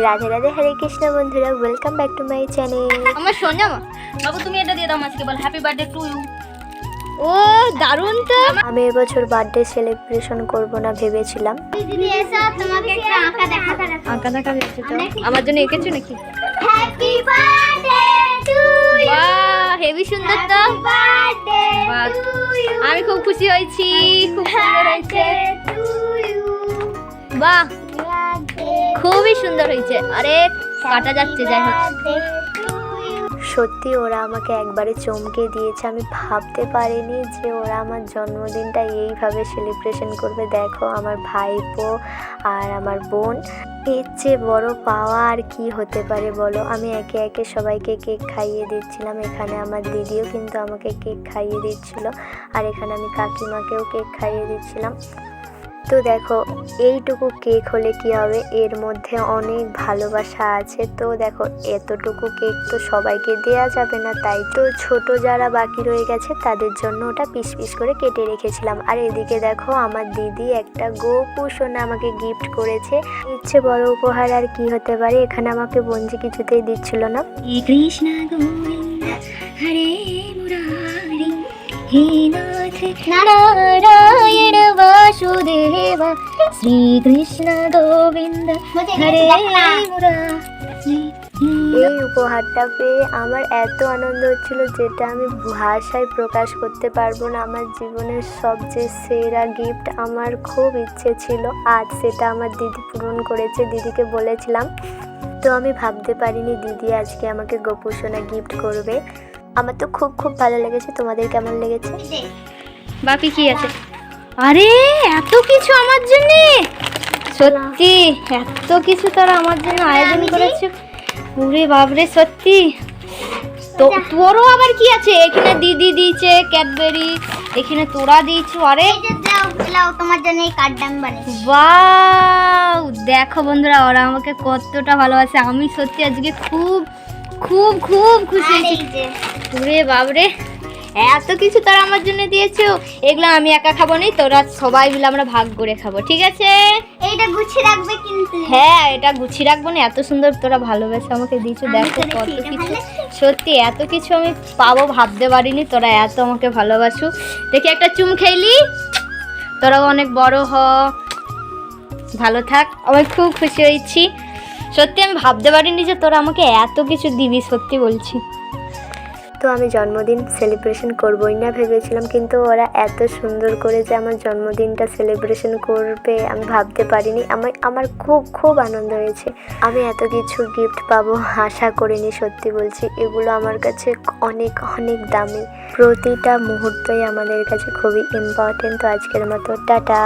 রাধে রাধে, হরে কৃষ্ণ বন্ধুরা, welcome back to my channel. আমার সোনা বাবু, তুমি এটা দিয়ে দাও মাছকে, বল হ্যাপি বার্থডে টু ইউ। ও দারুণ তো। আমি এবছর বার্থডে সেলিব্রেশন করব না ভেবেছিলাম। দিদি এসো, তোমাকে একটা আঁকা দেখাতে। আঁকা দেখা যাচ্ছে তো। আমার জন্য এঁকেছো নাকি? Happy birthday to you. বাহ, হেভি সুন্দর তো। বার্থডে বাহ, টু ইউ। আমি খুব খুশি হয়েছি, খুব সুন্দর হয়েছে। To you. বাহ, খুবই সুন্দর হয়েছে। আরে কাটা যাচ্ছে, যাই হোক। সত্যি ওরা আমাকে একবারে চমকে দিয়েছে। আমি ভাবতে পারিনি যে ওরা আমার জন্মদিনটা এইভাবে সেলিব্রেশন করবে। দেখো, আমার ভাইপো আর আমার বোন, এর চেয়ে বড় পাওয়া আর কি হতে পারে বলো। আমি একে একে সবাইকে কেক খাইয়ে দিচ্ছিলাম। এখানে আমার দিদিও কিন্তু আমাকে কেক খাইয়ে দিচ্ছিল, আর এখানে আমি কাকিমাকেও কেক খাইয়ে দিচ্ছিলাম। তো দেখো, এইটুকু কেক হলে কি হবে, এর মধ্যে অনেক ভালোবাসা আছে। তো দেখো, এতটুকু কেক তো সবাইকে দেয়া যাবে না, তাই তো ছোট যারা বাকি রয়ে গেছে তাদের জন্য ওটা পিস পিস করে কেটে রেখেছিলাম। আর এদিকে দেখো, আমার দিদি একটা গোপু সোনা আমাকে গিফট করেছে। ইচ্ছে বড় উপহার আর কি হতে পারে। এখানে আমাকে বঞ্জি কিছুতেই দিচ্ছিল না। কৃষ্ণ গোবিন্দ হরে মুরারি হে নাথ নারায়ণ বাসুদেব শ্রী কৃষ্ণ গোবিন্দ হরে মুরারি। এই উপহারটা পেয়ে আমার এত আনন্দ হচ্ছিল, যেটা আমি ভাষায় প্রকাশ করতে পারবো না। আমার জীবনের সবচেয়ে সেরা গিফট। আমার খুব ইচ্ছে ছিল, আজ সেটা আমার দিদি পূরণ করেছে। দিদিকে বলেছিলাম, তো আমি ভাবতে পারিনি দিদি আজকে আমাকে গোপু সোনা গিফট করবে। আমার তো খুব খুব ভালো লেগেছে। তোমাদের কেমন লেগেছে? বাপি কি আছে? আরে এত কিছু আমার জন্য, সত্যি এত কিছু তারা আমার জন্য আয়োজন করেছে। ওরে বাবরে, সত্যি তো। তোরও আবার কি আছে? এখানে দিদি দিয়েছে ক্যাডবেরি, এখানে তোরা দিয়েছো। আরে দাও তোমার জন্য এই কার্ডটা আমি বানিয়েছি। ওয়াও, দেখো বন্ধুরা, ওরা আমাকে কতটা ভালোবাসে। আমি সত্যি আজকে খুব খুব খুব খুশি হয়েছি। ওরে বাবরে, এত কিছু তোরা আমার জন্য দিয়েছো। এগুলো আমি একা খাবো না, তোরা সবাই মিলে আমরা ভাগ করে খাবো, ঠিক আছে? এইটা গুছিয়ে রাখবে কিন্তু। হ্যাঁ, এটা গুছিয়ে রাখবো না। এত সুন্দর তোরা ভালোবেসে আমাকে দিয়েছো। দেখো কত কিছু, সত্যি এত কিছু আমি পাবো ভাবতে পারিনি। তোরা এত আমাকে ভালোবাসো। দেখি একটা চুম খেলি। তোরাও অনেক বড় হ, ভালো থাক। আমি খুব খুশি হয়েছি। সত্যি আমি ভাবতে পারিনি যে তোরা আমাকে এত কিছু দিবি, সত্যি বলছি। তো আমি জন্মদিন সেলিব্রেশন করবোই না ভেবেছিলাম, কিন্তু ওরা এত সুন্দর করে যে আমার জন্মদিনটা সেলিব্রেশন করবে আমি ভাবতে পারিনি। আমার খুব খুব আনন্দ হয়েছে। আমি এত কিছু গিফট পাবো আশা করিনি, সত্যি বলছি। এগুলো আমার কাছে অনেক অনেক দামি। প্রতিটা মুহূর্তই আমাদের কাছে খুবই ইম্পর্টেন্ট। তো আজকের মতো টাটা।